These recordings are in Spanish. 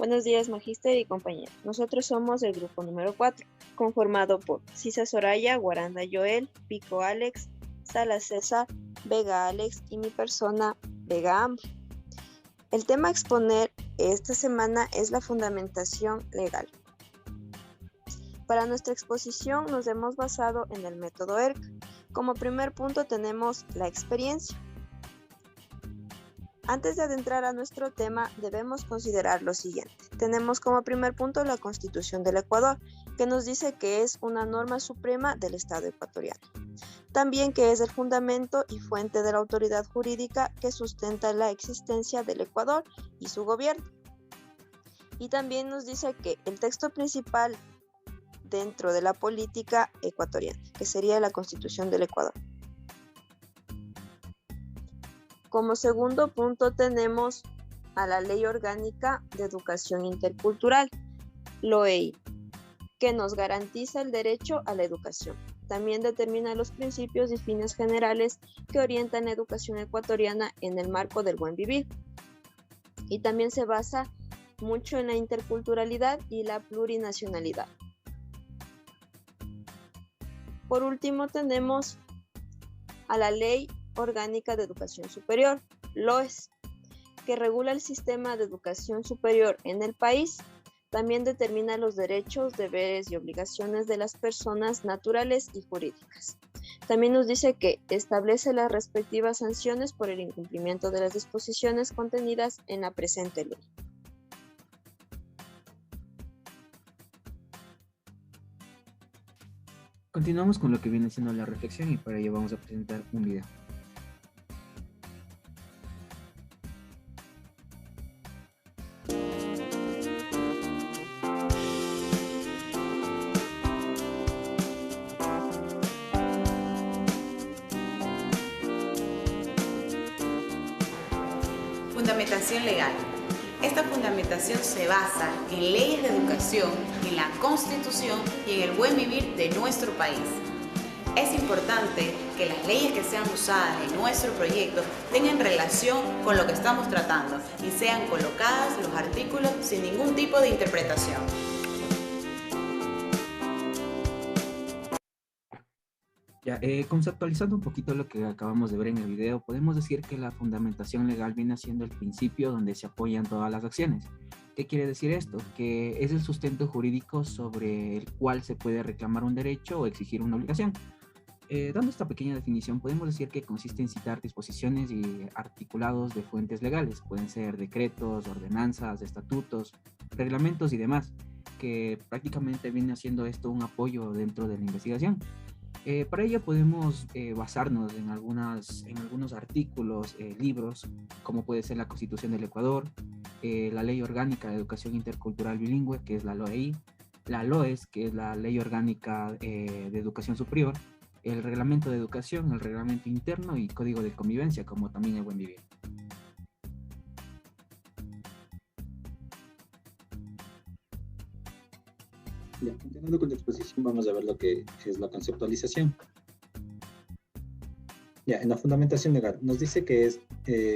Buenos días, magíster y compañeros. Nosotros somos el grupo número 4, conformado por Sisa Soraya, Guaranda Joel, Pico Alex, Sala César, Vega Alex y mi persona, Vega Amber. El tema a exponer esta semana es la fundamentación legal. Para nuestra exposición nos hemos basado en el método ERC. Como primer punto tenemos la experiencia. Antes de adentrar a nuestro tema, debemos considerar lo siguiente. Tenemos como primer punto la Constitución del Ecuador, que nos dice que es una norma suprema del Estado ecuatoriano. También que es el fundamento y fuente de la autoridad jurídica que sustenta la existencia del Ecuador y su gobierno. Y también nos dice que el texto principal dentro de la política ecuatoriana, que sería la Constitución del Ecuador. Como segundo punto tenemos a la Ley Orgánica de Educación Intercultural, LOEI, que nos garantiza el derecho a la educación. También determina los principios y fines generales que orientan la educación ecuatoriana en el marco del buen vivir. Y también se basa mucho en la interculturalidad y la plurinacionalidad. Por último tenemos a la Ley Orgánica de Educación Superior, LOES, que regula el sistema de educación superior en el país. También determina los derechos, deberes y obligaciones de las personas naturales y jurídicas. También nos dice que establece las respectivas sanciones por el incumplimiento de las disposiciones contenidas en la presente ley. Continuamos con lo que viene siendo la reflexión y para ello vamos a presentar un video. Fundamentación legal. Esta fundamentación se basa en leyes de educación, en la Constitución y en el buen vivir de nuestro país. Es importante que las leyes que sean usadas en nuestro proyecto tengan relación con lo que estamos tratando y sean colocadas los artículos sin ningún tipo de interpretación. Conceptualizando un poquito lo que acabamos de ver en el video, podemos decir que la fundamentación legal viene siendo el principio donde se apoyan todas las acciones. ¿Qué quiere decir esto? Que es el sustento jurídico sobre el cual se puede reclamar un derecho o exigir una obligación. Dando esta pequeña definición, podemos decir que consiste en citar disposiciones y articulados de fuentes legales. Pueden ser decretos, ordenanzas, estatutos, reglamentos y demás, que prácticamente viene haciendo esto un apoyo dentro de la investigación. Para ello podemos basarnos en algunos artículos, libros, como puede ser la Constitución del Ecuador, la Ley Orgánica de Educación Intercultural Bilingüe, que es la LOEI, la LOES, que es la Ley Orgánica de Educación Superior, el Reglamento de Educación, el Reglamento Interno y Código de Convivencia, como también el Buen Vivir. Ya, continuando con la exposición, vamos a ver lo que es la conceptualización. Ya, en la fundamentación legal, nos dice que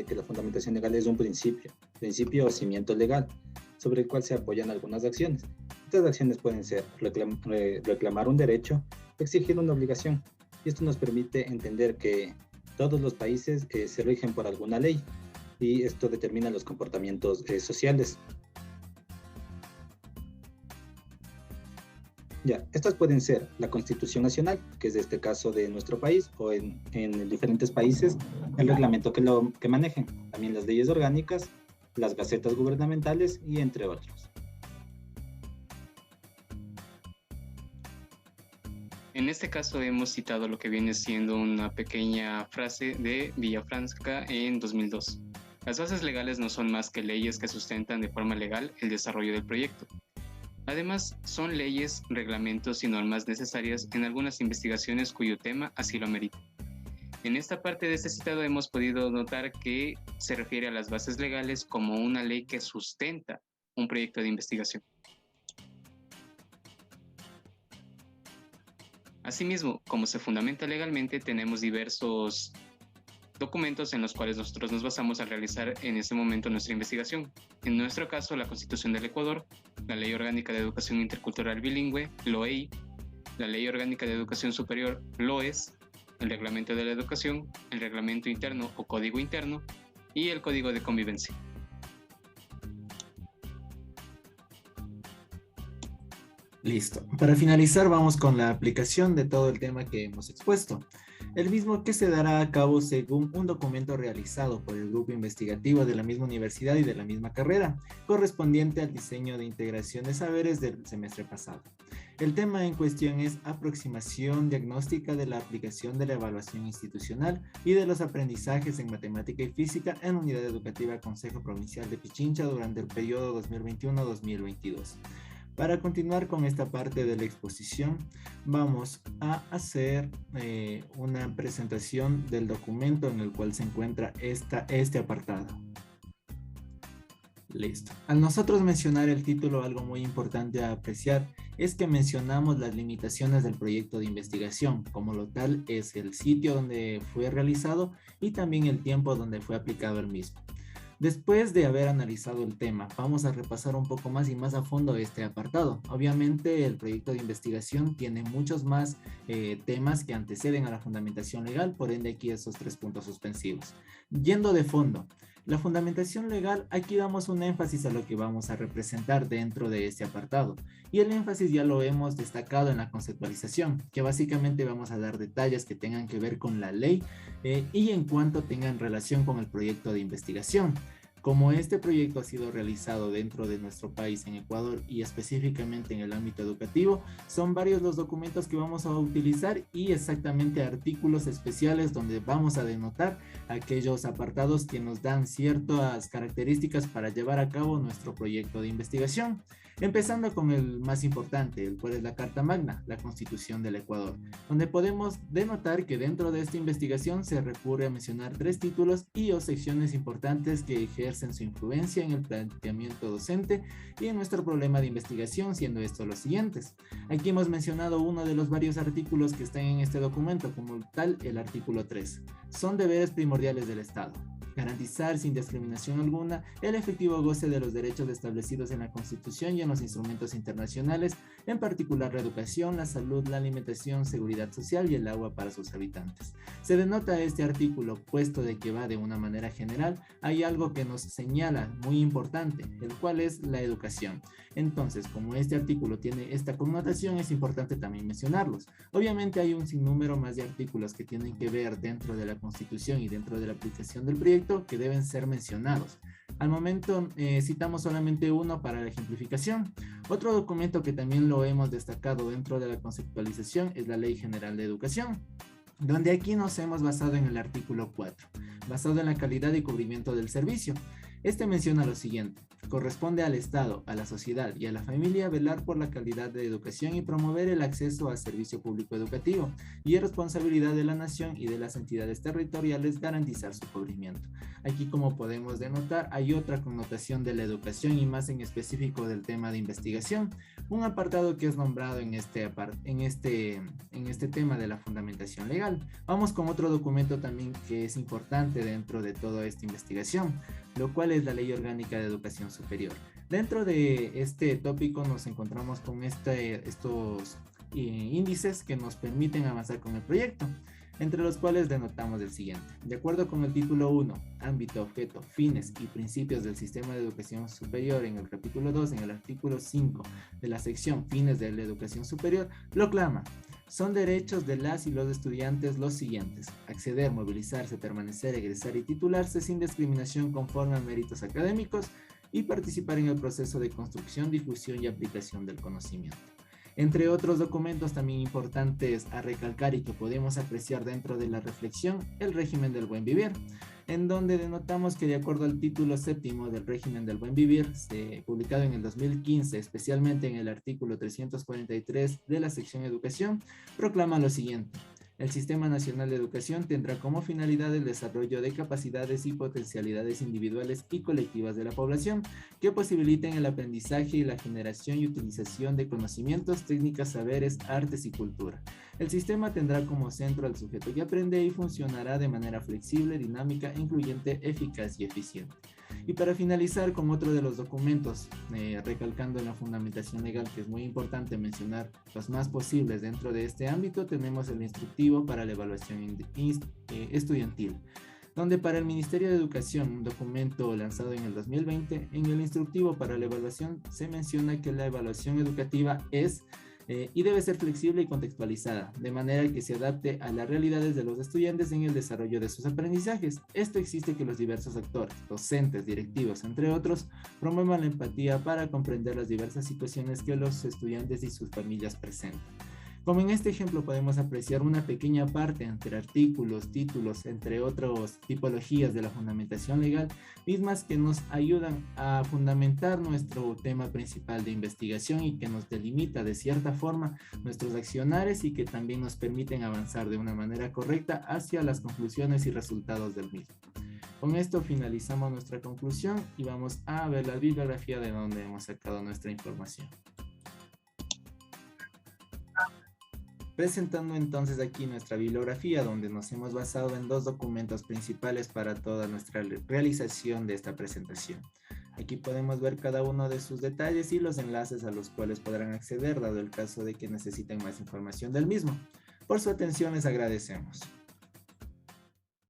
la fundamentación legal es un principio o cimiento legal, sobre el cual se apoyan algunas acciones. Estas acciones pueden ser reclamar un derecho o exigir una obligación, y esto nos permite entender que todos los países se rigen por alguna ley, y esto determina los comportamientos sociales. Ya, estas pueden ser la Constitución Nacional, que es este caso de nuestro país, o en diferentes países, el reglamento que manejen, también las leyes orgánicas, las gacetas gubernamentales y entre otros. En este caso hemos citado lo que viene siendo una pequeña frase de Villafranca en 2002. Las bases legales no son más que leyes que sustentan de forma legal el desarrollo del proyecto. Además, son leyes, reglamentos y normas necesarias en algunas investigaciones cuyo tema así lo amerita. En esta parte de este citado hemos podido notar que se refiere a las bases legales como una ley que sustenta un proyecto de investigación. Asimismo, como se fundamenta legalmente, tenemos diversos documentos en los cuales nosotros nos basamos al realizar en este momento nuestra investigación. En nuestro caso, la Constitución del Ecuador, la Ley Orgánica de Educación Intercultural Bilingüe, LOEI, la Ley Orgánica de Educación Superior, LOES, el Reglamento de la Educación, el Reglamento Interno o Código Interno y el Código de Convivencia. Listo. Para finalizar, vamos con la aplicación de todo el tema que hemos expuesto. El mismo que se dará a cabo según un documento realizado por el grupo investigativo de la misma universidad y de la misma carrera, correspondiente al diseño de integración de saberes del semestre pasado. El tema en cuestión es aproximación diagnóstica de la aplicación de la evaluación institucional y de los aprendizajes en matemática y física en Unidad Educativa Consejo Provincial de Pichincha durante el periodo 2021-2022. Para continuar con esta parte de la exposición, vamos a hacer una presentación del documento en el cual se encuentra este apartado. Listo. Al nosotros mencionar el título, algo muy importante a apreciar es que mencionamos las limitaciones del proyecto de investigación. Como lo tal, es el sitio donde fue realizado y también el tiempo donde fue aplicado el mismo. Después de haber analizado el tema, vamos a repasar un poco más y más a fondo este apartado. Obviamente, el proyecto de investigación tiene muchos más temas que anteceden a la fundamentación legal, por ende aquí esos 3 puntos suspensivos. Yendo de fondo, la fundamentación legal, aquí damos un énfasis a lo que vamos a representar dentro de este apartado. Y el énfasis ya lo hemos destacado en la conceptualización, que básicamente vamos a dar detalles que tengan que ver con la ley y en cuanto tengan relación con el proyecto de investigación. Como este proyecto ha sido realizado dentro de nuestro país en Ecuador y específicamente en el ámbito educativo, son varios los documentos que vamos a utilizar y exactamente artículos especiales donde vamos a denotar aquellos apartados que nos dan ciertas características para llevar a cabo nuestro proyecto de investigación. Empezando con el más importante, el cual es la Carta Magna, la Constitución del Ecuador, donde podemos denotar que dentro de esta investigación se recurre a mencionar 3 títulos y o secciones importantes que ejercen su influencia en el planteamiento docente y en nuestro problema de investigación, siendo estos los siguientes. Aquí hemos mencionado uno de los varios artículos que están en este documento, como tal el artículo 3. Son deberes primordiales del Estado. Garantizar sin discriminación alguna el efectivo goce de los derechos establecidos en la Constitución y en los instrumentos internacionales, en particular la educación, la salud, la alimentación, seguridad social y el agua para sus habitantes. Se denota este artículo, puesto de que va de una manera general, hay algo que nos señala muy importante, el cual es la educación. Entonces, como este artículo tiene esta connotación, es importante también mencionarlos. Obviamente hay un sinnúmero más de artículos que tienen que ver dentro de la Constitución y dentro de la aplicación del proyecto que deben ser mencionados. Al momento citamos solamente uno para la ejemplificación. Otro documento que también lo hemos destacado dentro de la conceptualización es la Ley General de Educación, donde aquí nos hemos basado en el artículo 4, basado en la calidad y cubrimiento del servicio. Este menciona lo siguiente: corresponde al Estado, a la sociedad y a la familia velar por la calidad de educación y promover el acceso al servicio público educativo, y es responsabilidad de la nación y de las entidades territoriales garantizar su cubrimiento. Aquí, como podemos denotar, hay otra connotación de la educación y más en específico del tema de investigación, un apartado que es nombrado en este tema de la fundamentación legal. Vamos con otro documento también que es importante dentro de toda esta investigación, lo cual es la Ley Orgánica de Educación Superior. Dentro de este tópico nos encontramos con estos índices que nos permiten avanzar con el proyecto, entre los cuales denotamos el siguiente. De acuerdo con el título 1, ámbito, objeto, fines y principios del sistema de educación superior, en el capítulo 2, en el artículo 5 de la sección fines de la educación superior, proclama: son derechos de las y los estudiantes los siguientes: acceder, movilizarse, permanecer, egresar y titularse sin discriminación conforme a méritos académicos y participar en el proceso de construcción, difusión y aplicación del conocimiento. Entre otros documentos también importantes a recalcar y que podemos apreciar dentro de la reflexión, el régimen del buen vivir, en donde denotamos que de acuerdo al título 7º del régimen del buen vivir, publicado en el 2015, especialmente en el artículo 343 de la sección educación, proclama lo siguiente: El Sistema Nacional de Educación tendrá como finalidad el desarrollo de capacidades y potencialidades individuales y colectivas de la población que posibiliten el aprendizaje y la generación y utilización de conocimientos, técnicas, saberes, artes y cultura. El sistema tendrá como centro al sujeto que aprende y funcionará de manera flexible, dinámica, incluyente, eficaz y eficiente. Y para finalizar con otro de los documentos, recalcando en la fundamentación legal, que es muy importante mencionar los más posibles dentro de este ámbito, tenemos el instructivo para la evaluación estudiantil, donde para el Ministerio de Educación, un documento lanzado en el 2020, en el instructivo para la evaluación se menciona que la evaluación educativa es y debe ser flexible y contextualizada, de manera que se adapte a las realidades de los estudiantes en el desarrollo de sus aprendizajes. Esto exige que los diversos actores, docentes, directivos, entre otros, promuevan la empatía para comprender las diversas situaciones que los estudiantes y sus familias presentan. Como en este ejemplo podemos apreciar una pequeña parte entre artículos, títulos, entre otras tipologías de la fundamentación legal, mismas que nos ayudan a fundamentar nuestro tema principal de investigación y que nos delimita de cierta forma nuestros accionares y que también nos permiten avanzar de una manera correcta hacia las conclusiones y resultados del mismo. Con esto finalizamos nuestra conclusión y vamos a ver la bibliografía de donde hemos sacado nuestra información. Presentando entonces aquí nuestra bibliografía, donde nos hemos basado en 2 documentos principales para toda nuestra realización de esta presentación. Aquí podemos ver cada uno de sus detalles y los enlaces a los cuales podrán acceder, dado el caso de que necesiten más información del mismo. Por su atención les agradecemos.